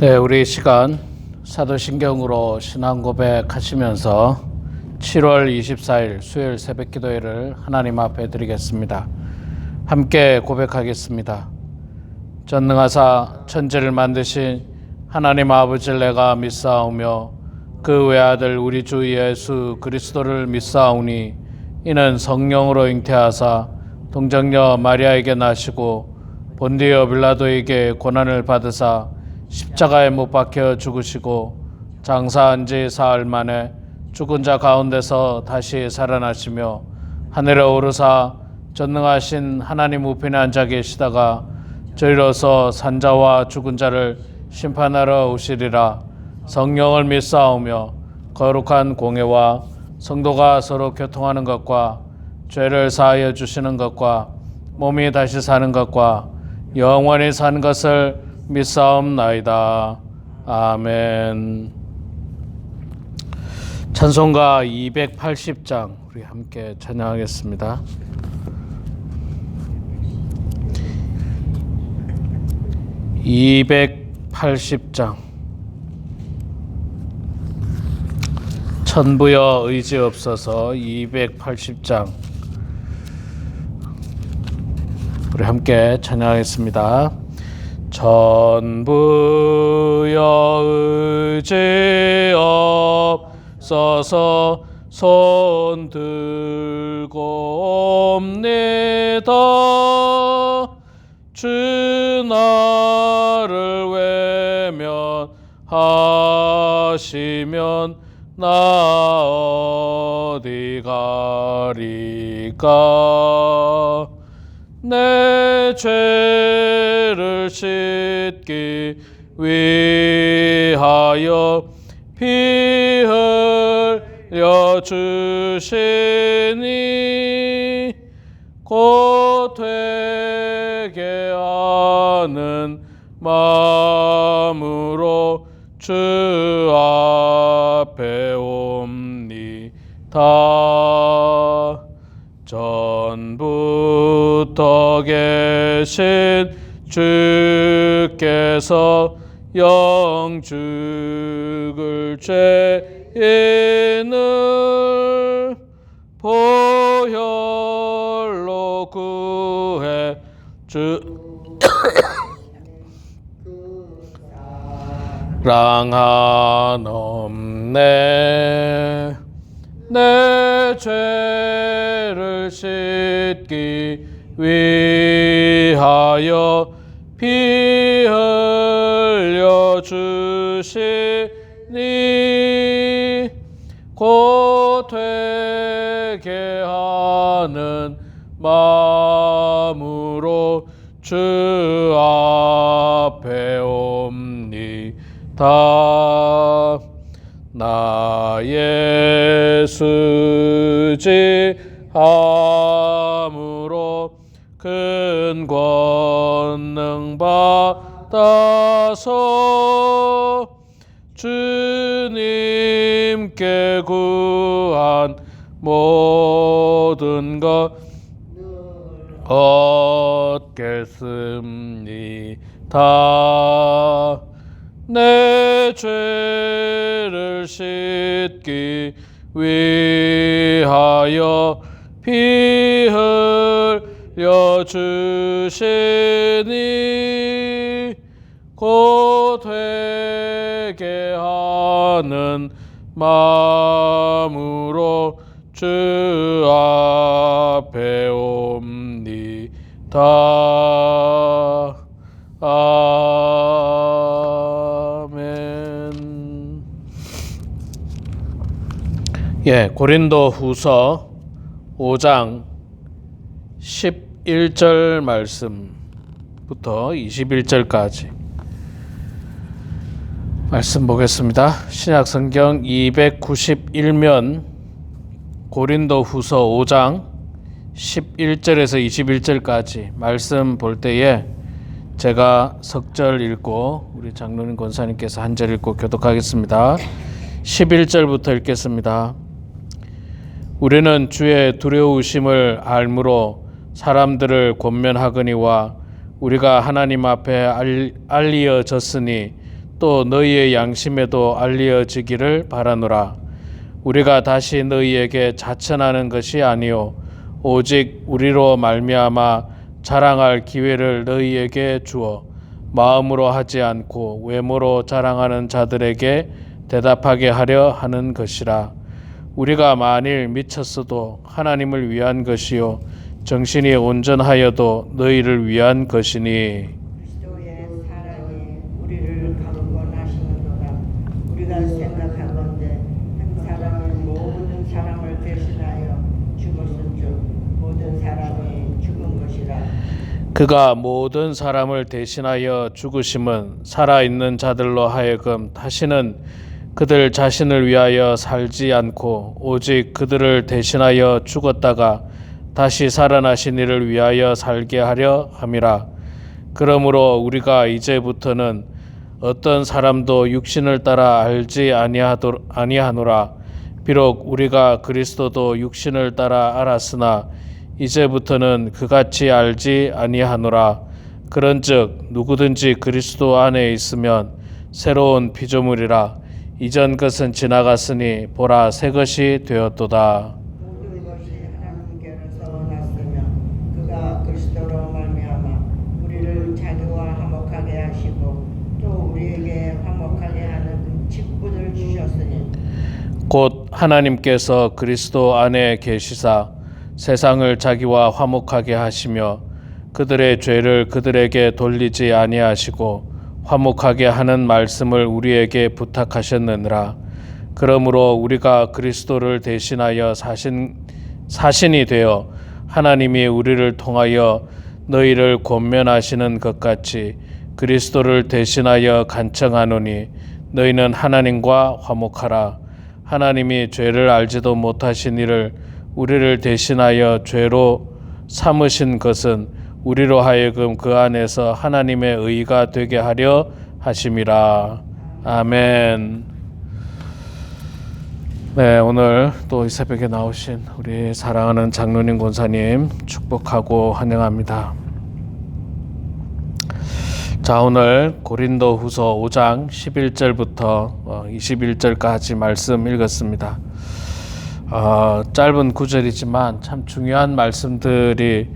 네, 우리 이 시간 사도신경으로 신앙 고백하시면서 7월 24일 수요일 새벽 기도회를 하나님 앞에 드리겠습니다. 함께 고백하겠습니다. 전능하사 천지를 만드신 하나님 아버지를 내가 믿사오며 그 외아들 우리 주 예수 그리스도를 믿사오니 이는 성령으로 잉태하사 동정녀 마리아에게 나시고 본디오 빌라도에게 고난을 받으사 십자가에 못 박혀 죽으시고 장사한 지 사흘 만에 죽은 자 가운데서 다시 살아나시며 하늘에 오르사 전능하신 하나님 우편에 앉아 계시다가 저희로서 산자와 죽은 자를 심판하러 오시리라. 성령을 믿사오며 거룩한 공회와 성도가 서로 교통하는 것과 죄를 사하여 주시는 것과 몸이 다시 사는 것과 영원히 사는 것을 믿사옵나이다. 아멘. 찬송가 280장 우리 함께 찬양하겠습니다. 280장 천부여 의지 없어서 280장 우리 함께 찬양하겠습니다. 천부여 의지 없어서 손 들고 옵니다. 주 나를 외면하시면 나 어디 가리까. 내 죄를 씻기 위하여 피 흘려 주시니 곧 되게 하는 마음으로 주 앞에 옵니다. 전부터 계신 주께서 영죽을 죄인을 보혈로 구해 랑하옵네. 내 죄를 씻기 위하여 피 흘려 주시니 곧 되게 하는 마음으로 주 앞에 옵니다. 나의 수지함으로 큰 권능 받아서 주님께 구한 모든 것 얻겠습니다. 내 죄를 씻기 위하여 피 흘려 주시니 곧 되게 하는 마음으로 주 앞에 옵니다. 아멘. 고린도 후서 5장 11절 말씀부터 21절까지 말씀 보겠습니다. 신약성경 291면 고린도 후서 5장 11절에서 21절까지 말씀 볼 때에 제가 석절 읽고 우리 장로님 권사님께서 한 절 읽고 교독하겠습니다. 11절부터 읽겠습니다. 우리는 주의 두려우심을 알므로 사람들을 권면하거니와 우리가 하나님 앞에 알리어졌으니 또 너희의 양심에도 알려지기를 바라노라. 우리가 다시 너희에게 자천하는 것이 아니요 오직 우리로 말미암아 자랑할 기회를 너희에게 주어 마음으로 하지 않고 외모로 자랑하는 자들에게 대답하게 하려 하는 것이라. 우리가 만일 미쳤어도 하나님을 위한 것이요 정신이 온전하여도 너희를 위한 것이니. 그리스도의 사랑이 우리를 강권하시는도다. 우리가 생각하건대 한 사람이 모든 사람을 대신하여 죽었은 즉 모든 사람이 죽은 것이라. 그가 모든 사람을 대신하여 죽으심은 살아있는 자들로 하여금 다시는 그들 자신을 위하여 살지 않고 오직 그들을 대신하여 죽었다가 다시 살아나신 이를 위하여 살게 하려 함이라. 그러므로 우리가 이제부터는 어떤 사람도 육신을 따라 알지 아니하노라. 비록 우리가 그리스도도 육신을 따라 알았으나 이제부터는 그같이 알지 아니하노라. 그런즉 누구든지 그리스도 안에 있으면 새로운 피조물이라. 이전 것은 지나갔으니 보라 새 것이 되었도다. 모든 것이 하나님께로서 났으며 그가 그리스도로 말미암아 우리를 자기와 화목하게 하시고 또 우리에게 화목하게 하는 직분을 주셨으니 곧 하나님께서 그리스도 안에 계시사 세상을 자기와 화목하게 하시며 그들의 죄를 그들에게 돌리지 아니하시고 화목하게 하는 말씀을 우리에게 부탁하셨느니라. 그러므로 우리가 그리스도를 대신하여 사신이 되어 하나님이 우리를 통하여 너희를 권면하시는 것 같이 그리스도를 대신하여 간청하노니 너희는 하나님과 화목하라. 하나님이 죄를 알지도 못하신 이를 우리를 대신하여 죄로 삼으신 것은 우리로 하여금 그 안에서 하나님의 의가 되게 하려 하심이라. 아멘. 네, 오늘 또 이 새벽에 나오신 우리 사랑하는 장로님 권사님 축복하고 환영합니다. 자, 오늘 고린도후서 5장 11절부터 21절까지 말씀 읽었습니다. 짧은 구절이지만 참 중요한 말씀들이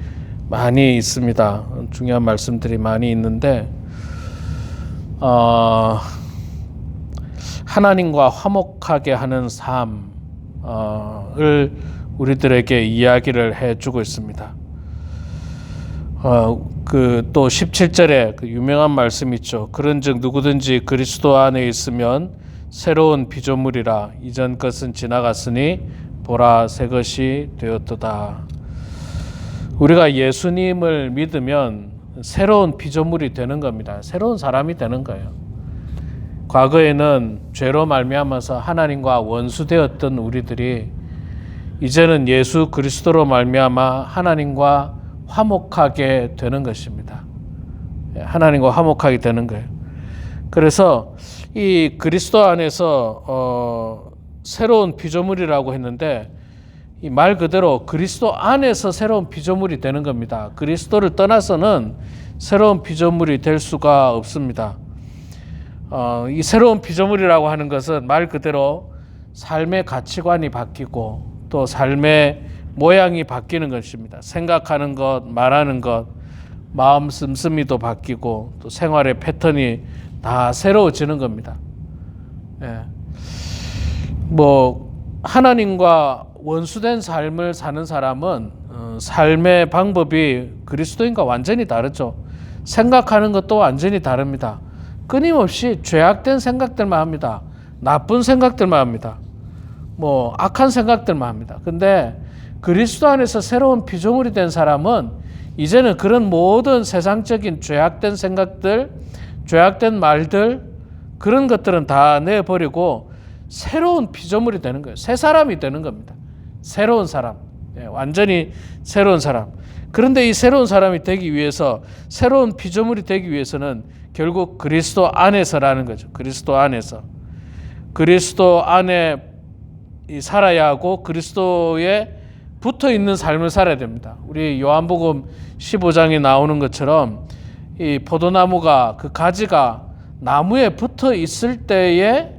많이 있습니다. 중요한 말씀들이 많이 있는데 하나님과 화목하게 하는 삶을 우리들에게 이야기를 해주고 있습니다. 그 또 17절에 그 유명한 말씀 있죠. 그런즉 누구든지 그리스도 안에 있으면 새로운 피조물이라. 이전 것은 지나갔으니 보라 새 것이 되었도다. 우리가 예수님을 믿으면 새로운 피조물이 되는 겁니다. 새로운 사람이 되는 거예요. 과거에는 죄로 말미암아서 하나님과 원수되었던 우리들이 이제는 예수 그리스도로 말미암아 하나님과 화목하게 되는 것입니다. 하나님과 화목하게 되는 거예요. 그래서 이 그리스도 안에서 새로운 피조물이라고 했는데 이 말 그대로 그리스도 안에서 새로운 피조물이 되는 겁니다. 그리스도를 떠나서는 새로운 피조물이 될 수가 없습니다. 이 새로운 피조물이라고 하는 것은 말 그대로 삶의 가치관이 바뀌고 또 삶의 모양이 바뀌는 것입니다. 생각하는 것, 말하는 것, 마음 씀씀이도 바뀌고 또 생활의 패턴이 다 새로워지는 겁니다. 예. 하나님과 원수된 삶을 사는 사람은 삶의 방법이 그리스도인과 완전히 다르죠. 생각하는 것도 완전히 다릅니다. 끊임없이 죄악된 생각들만 합니다. 나쁜 생각들만 합니다. 악한 생각들만 합니다. 근데 그리스도 안에서 새로운 피조물이 된 사람은 이제는 그런 모든 세상적인 죄악된 생각들, 죄악된 말들, 그런 것들은 다 내버리고 새로운 피조물이 되는 거예요. 새 사람이 되는 겁니다. 새로운 사람, 완전히 새로운 사람. 그런데 이 새로운 사람이 되기 위해서, 새로운 피조물이 되기 위해서는 결국 그리스도 안에서라는 거죠. 그리스도 안에서. 그리스도 안에 살아야 하고 그리스도에 붙어 있는 삶을 살아야 됩니다. 우리 요한복음 15장에 나오는 것처럼 이 포도나무가 그 가지가 나무에 붙어 있을 때에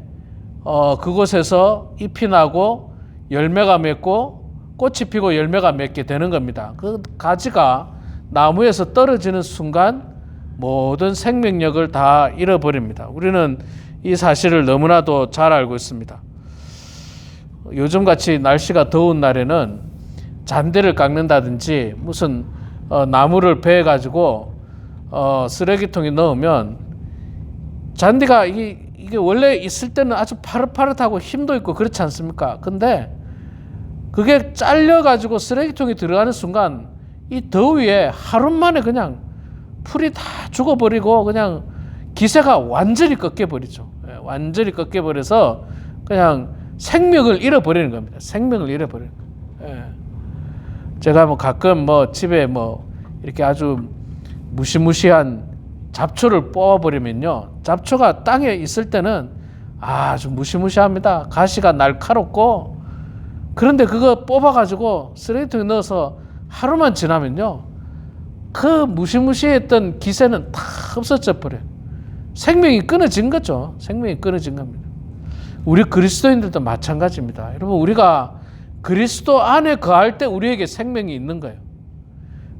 그곳에서 잎이 나고 열매가 맺고 꽃이 피고 열매가 맺게 되는 겁니다. 그 가지가 나무에서 떨어지는 순간 모든 생명력을 다 잃어버립니다. 우리는 이 사실을 너무나도 잘 알고 있습니다. 요즘같이 날씨가 더운 날에는 잔디를 깎는다든지 무슨 나무를 베어가지고 쓰레기통에 넣으면 잔디가 이게 원래 있을 때는 아주 파릇파릇하고 힘도 있고 그렇지 않습니까? 근데 그게 잘려가지고 쓰레기통에 들어가는 순간 이 더위에 하루 만에 그냥 풀이 다 죽어버리고 그냥 기세가 완전히 꺾여버리죠. 완전히 꺾여버려서 그냥 생명을 잃어버리는 겁니다. 생명을 잃어버리는 거예요. 제가 뭐 가끔 뭐 집에 뭐 이렇게 아주 무시무시한 잡초를 뽑아버리면요, 잡초가 땅에 있을 때는 아주 무시무시합니다. 가시가 날카롭고, 그런데 그거 뽑아가지고 쓰레기통에 넣어서 하루만 지나면요, 그 무시무시했던 기세는 다 없어져 버려요. 생명이 끊어진 거죠. 생명이 끊어진 겁니다. 우리 그리스도인들도 마찬가지입니다. 여러분, 우리가 그리스도 안에 거할 때 우리에게 생명이 있는 거예요.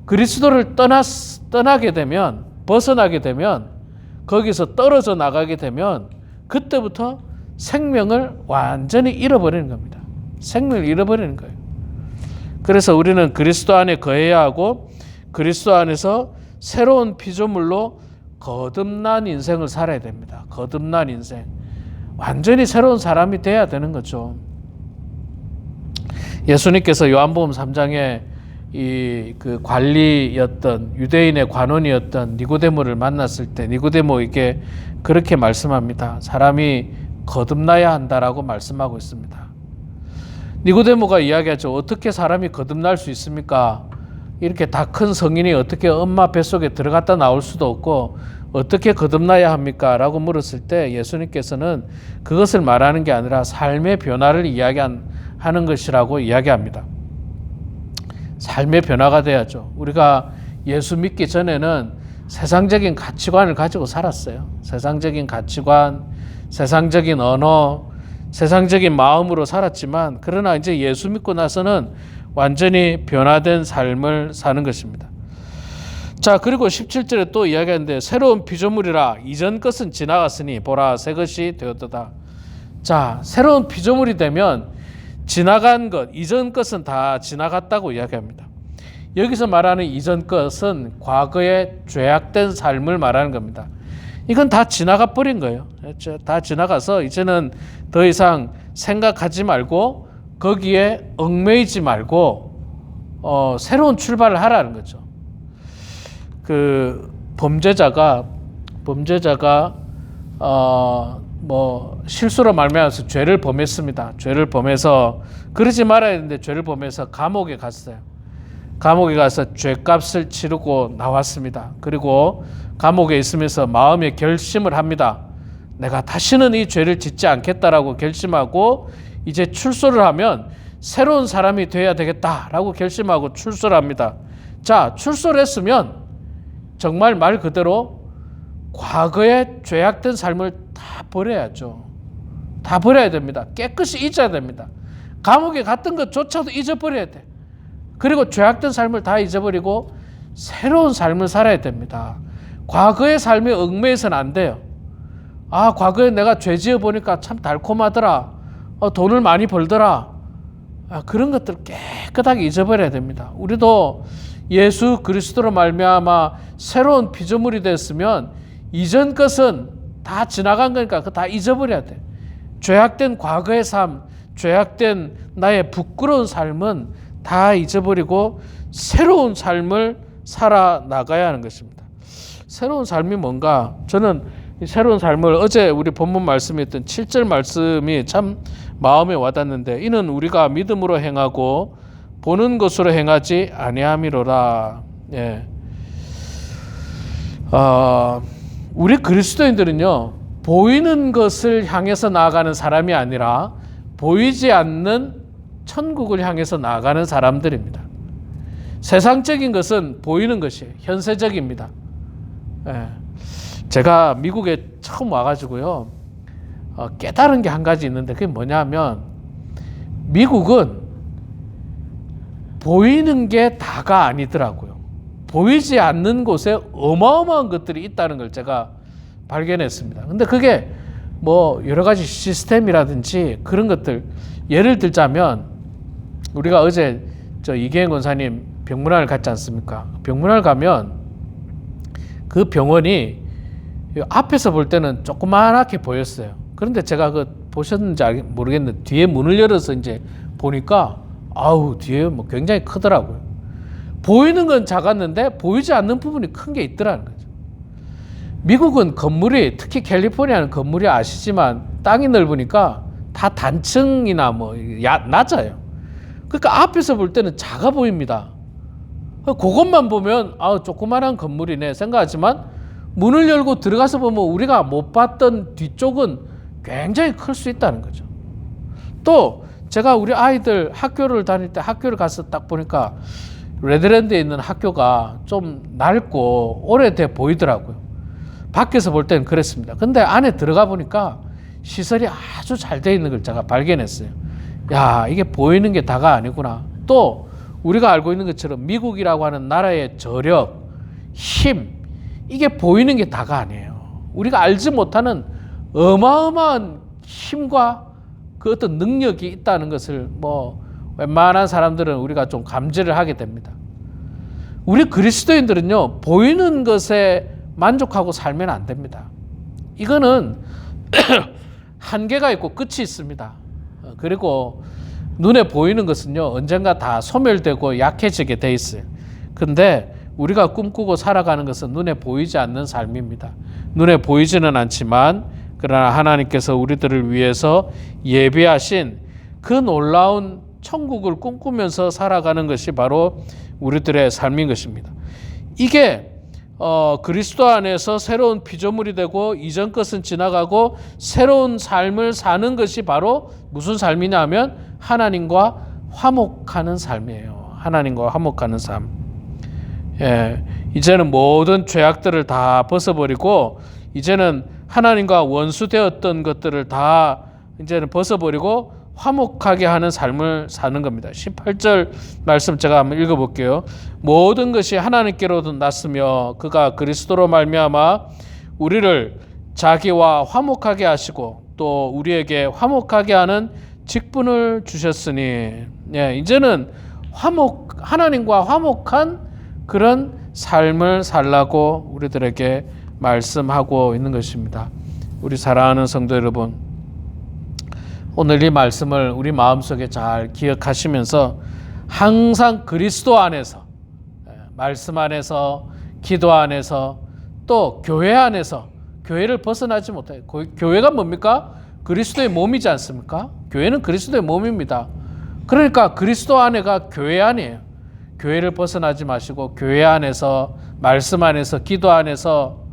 그리스도를 떠나게 되면, 벗어나게 되면, 거기서 떨어져 나가게 되면 그때부터 생명을 완전히 잃어버리는 겁니다. 생명을 잃어버리는 거예요. 그래서 우리는 그리스도 안에 거해야 하고 그리스도 안에서 새로운 피조물로 거듭난 인생을 살아야 됩니다. 거듭난 인생. 완전히 새로운 사람이 돼야 되는 거죠. 예수님께서 요한복음 3장에 그 관리였던 유대인의 관원이었던 니고데모를 만났을 때 니고데모에게 그렇게 말씀합니다. 사람이 거듭나야 한다라고 말씀하고 있습니다. 니고데모가 이야기하죠. 어떻게 사람이 거듭날 수 있습니까? 이렇게 다 큰 성인이 어떻게 엄마 뱃속에 들어갔다 나올 수도 없고 어떻게 거듭나야 합니까? 라고 물었을 때 예수님께서는 그것을 말하는 게 아니라 삶의 변화를 이야기하는 것이라고 이야기합니다. 삶의 변화가 돼야죠. 우리가 예수 믿기 전에는 세상적인 가치관을 가지고 살았어요. 세상적인 가치관, 세상적인 언어, 세상적인 마음으로 살았지만 그러나 이제 예수 믿고 나서는 완전히 변화된 삶을 사는 것입니다. 자, 그리고 17절에 또 이야기하는데 새로운 피조물이라 이전 것은 지나갔으니 보라 새 것이 되었도다. 자, 새로운 피조물이 되면 지나간 것, 이전 것은 다 지나갔다고 이야기합니다. 여기서 말하는 이전 것은 과거의 죄악된 삶을 말하는 겁니다. 이건 다 지나가 버린 거예요. 다 지나가서 이제는 더 이상 생각하지 말고 거기에 얽매이지 말고 새로운 출발을 하라는 거죠. 그 범죄자가 뭐 실수로 말미암아서 죄를 범했습니다. 죄를 범해서 그러지 말아야 되는데 죄를 범해서 감옥에 갔어요. 감옥에 가서 죄값을 치르고 나왔습니다. 그리고 감옥에 있으면서 마음의 결심을 합니다. 내가 다시는 이 죄를 짓지 않겠다라고 결심하고 이제 출소를 하면 새로운 사람이 돼야 되겠다라고 결심하고 출소를 합니다. 자, 출소를 했으면 정말 말 그대로 과거의 죄악된 삶을 다 버려야죠. 다 버려야 됩니다. 깨끗이 잊어야 됩니다. 감옥에 갔던 것조차도 잊어버려야 돼. 그리고 죄악된 삶을 다 잊어버리고 새로운 삶을 살아야 됩니다. 과거의 삶에 얽매여서는 안 돼요. 아, 과거에 내가 죄 지어 보니까 참 달콤하더라. 돈을 많이 벌더라. 그런 것들 깨끗하게 잊어버려야 됩니다. 우리도 예수 그리스도로 말미암아 새로운 피조물이 됐으면 이전 것은 다 지나간 거니까 그거 다 잊어버려야 돼. 죄악된 과거의 삶, 죄악된 나의 부끄러운 삶은 다 잊어버리고 새로운 삶을 살아나가야 하는 것입니다. 새로운 삶이 뭔가? 저는 이 새로운 삶을 어제 우리 본문 말씀이었던 7절 말씀이 참 마음에 와닿는데 이는 우리가 믿음으로 행하고 보는 것으로 행하지 아니함이로라. 예. 우리 그리스도인들은요, 보이는 것을 향해서 나아가는 사람이 아니라 보이지 않는 천국을 향해서 나아가는 사람들입니다. 세상적인 것은 보이는 것이에요. 현세적입니다. 예. 제가 미국에 처음 와가지고요, 깨달은 게 한 가지 있는데 그게 뭐냐면, 미국은 보이는 게 다가 아니더라고요. 보이지 않는 곳에 어마어마한 것들이 있다는 걸 제가 발견했습니다. 근데 그게 뭐 여러 가지 시스템이라든지 그런 것들, 예를 들자면 우리가 어제 저 이계행 권사님 병문안을 갔지 않습니까? 병문안을 가면 그 병원이 앞에서 볼 때는 조그맣게 보였어요. 그런데 제가 그 보셨는지 모르겠는데 뒤에 문을 열어서 이제 보니까 아우, 뒤에 뭐 굉장히 크더라고요. 보이는 건 작았는데 보이지 않는 부분이 큰 게 있더라는 거죠. 미국은 건물이, 특히 캘리포니아는 건물이 아시지만 땅이 넓으니까 다 단층이나 뭐 낮아요. 그러니까 앞에서 볼 때는 작아 보입니다. 그것만 보면 아, 조그만한 건물이네 생각하지만 문을 열고 들어가서 보면 우리가 못 봤던 뒤쪽은 굉장히 클 수 있다는 거죠. 또 제가 우리 아이들 학교를 다닐 때 학교를 가서 딱 보니까 레드랜드에 있는 학교가 좀 낡고 오래돼 보이더라고요. 밖에서 볼 때는 그랬습니다. 근데 안에 들어가 보니까 시설이 아주 잘 돼 있는 걸 제가 발견했어요. 야, 이게 보이는 게 다가 아니구나. 또 우리가 알고 있는 것처럼 미국이라고 하는 나라의 저력, 힘, 이게 보이는 게 다가 아니에요. 우리가 알지 못하는 어마어마한 힘과 그 어떤 능력이 있다는 것을 뭐 웬만한 사람들은 우리가 좀 감지를 하게 됩니다. 우리 그리스도인들은요, 보이는 것에 만족하고 살면 안 됩니다. 이거는 한계가 있고 끝이 있습니다. 그리고 눈에 보이는 것은요, 언젠가 다 소멸되고 약해지게 돼 있어요. 근데 우리가 꿈꾸고 살아가는 것은 눈에 보이지 않는 삶입니다. 눈에 보이지는 않지만 그러나 하나님께서 우리들을 위해서 예비하신 그 놀라운 천국을 꿈꾸면서 살아가는 것이 바로 우리들의 삶인 것입니다. 이게 그리스도 안에서 새로운 피조물이 되고 이전 것은 지나가고 새로운 삶을 사는 것이 바로 무슨 삶이냐 하면 하나님과 화목하는 삶이에요. 하나님과 화목하는 삶. 예, 이제는 모든 죄악들을 다 벗어버리고 이제는 하나님과 원수되었던 것들을 다 이제는 벗어버리고 화목하게 하는 삶을 사는 겁니다. 18절 말씀 제가 한번 읽어볼게요. 모든 것이 하나님께로도 났으며 그가 그리스도로 말미암아 우리를 자기와 화목하게 하시고 또 우리에게 화목하게 하는 직분을 주셨으니, 예, 이제는 하나님과 화목한 그런 삶을 살라고 우리들에게 말씀하고 있는 것입니다. 우리 사랑하는 성도 여러분, 오늘 이 말씀을 우리 마음속에 잘 기억하시면서 항상 그리스도 안에서, 말씀 안에서, 기도 안에서, 또 교회 안에서, 교회를 벗어나지 못해요. 교회가 뭡니까? 그리스도의 몸이지 않습니까? 교회는 그리스도의 몸입니다. 그러니까 그리스도 안에가 교회 안이에요. 교회를 벗어나지 마시고 교회 안에서, 말씀 안에서, 기도 안에서,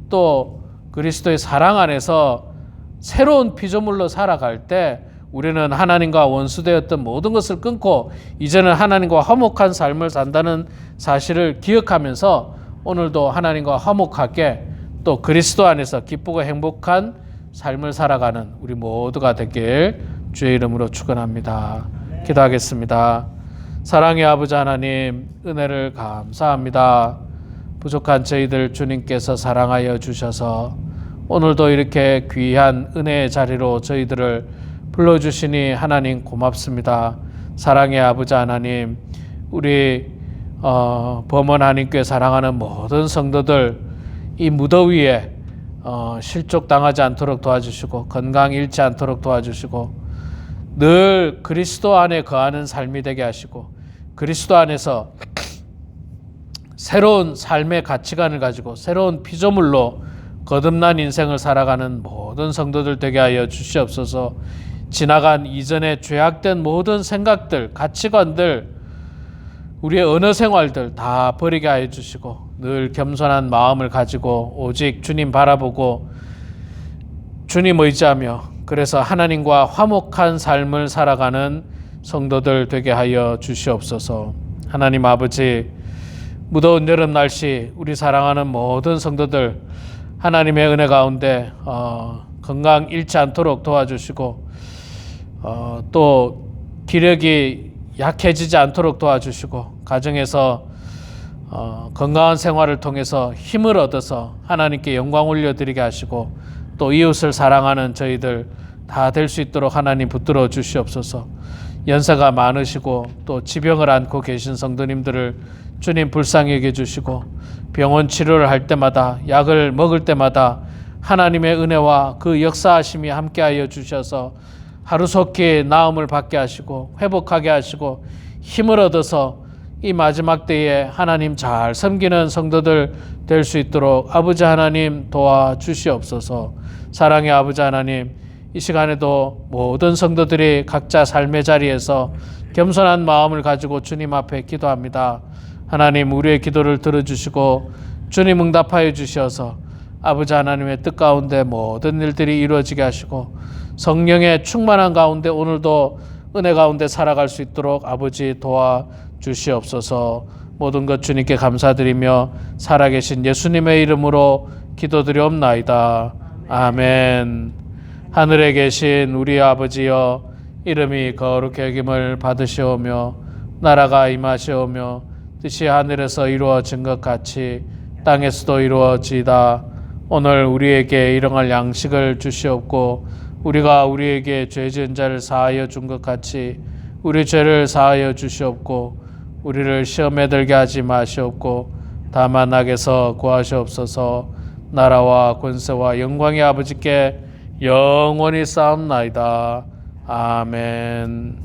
또 그리스도의 사랑 안에서 새로운 피조물로 살아갈 때 우리는 하나님과 원수되었던 모든 것을 끊고 이제는 하나님과 화목한 삶을 산다는 사실을 기억하면서 오늘도 하나님과 화목하게 또 그리스도 안에서 기쁘고 행복한 삶을 살아가는 우리 모두가 되길 주의 이름으로 축원합니다. 기도하겠습니다. 사랑의 아버지 하나님, 은혜를 감사합니다. 부족한 저희들 주님께서 사랑하여 주셔서 오늘도 이렇게 귀한 은혜의 자리로 저희들을 불러주시니 하나님 고맙습니다. 사랑의 아버지 하나님, 우리 범원 한인교회 사랑하는 모든 성도들 이 무더위에 실족당하지 않도록 도와주시고 건강 잃지 않도록 도와주시고 늘 그리스도 안에 거하는 삶이 되게 하시고 그리스도 안에서 새로운 삶의 가치관을 가지고 새로운 피조물로 거듭난 인생을 살아가는 모든 성도들 되게 하여 주시옵소서. 지나간 이전에 죄악된 모든 생각들, 가치관들, 우리의 언어 생활들 다 버리게 하여 주시고 늘 겸손한 마음을 가지고 오직 주님 바라보고 주님 의지하며 그래서 하나님과 화목한 삶을 살아가는 성도들 되게 하여 주시옵소서. 하나님 아버지, 무더운 여름 날씨 우리 사랑하는 모든 성도들 하나님의 은혜 가운데 건강 잃지 않도록 도와주시고 또 기력이 약해지지 않도록 도와주시고 가정에서 건강한 생활을 통해서 힘을 얻어서 하나님께 영광 올려드리게 하시고 또 이웃을 사랑하는 저희들 다 될 수 있도록 하나님 붙들어 주시옵소서. 연세가 많으시고 또 지병을 안고 계신 성도님들을 주님 불쌍히 여겨주시고 병원 치료를 할 때마다 약을 먹을 때마다 하나님의 은혜와 그 역사하심이 함께하여 주셔서 하루속히 나음을 받게 하시고 회복하게 하시고 힘을 얻어서 이 마지막 때에 하나님 잘 섬기는 성도들 될 수 있도록 아버지 하나님 도와주시옵소서. 사랑의 아버지 하나님, 이 시간에도 모든 성도들이 각자 삶의 자리에서 겸손한 마음을 가지고 주님 앞에 기도합니다. 하나님, 우리의 기도를 들어주시고 주님 응답하여 주셔서 아버지 하나님의 뜻 가운데 모든 일들이 이루어지게 하시고 성령의 충만한 가운데 오늘도 은혜 가운데 살아갈 수 있도록 아버지 도와주시옵소서. 모든 것 주님께 감사드리며 살아계신 예수님의 이름으로 기도드리옵나이다. 아멘. 하늘에 계신 우리 아버지여, 이름이 거룩히 여김을 받으시오며 나라가 임하시오며 뜻이 하늘에서 이루어진 것 같이 땅에서도 이루어지이다. 오늘 우리에게 일용할 양식을 주시옵고 우리가 우리에게 죄 지은 자를 사하여 준 것 같이 우리 죄를 사하여 주시옵고 우리를 시험에 들게 하지 마시옵고 다만 악에서 구하시옵소서. 나라와 권세와 영광의 아버지께 영원히 쌓옵나이다. 아멘.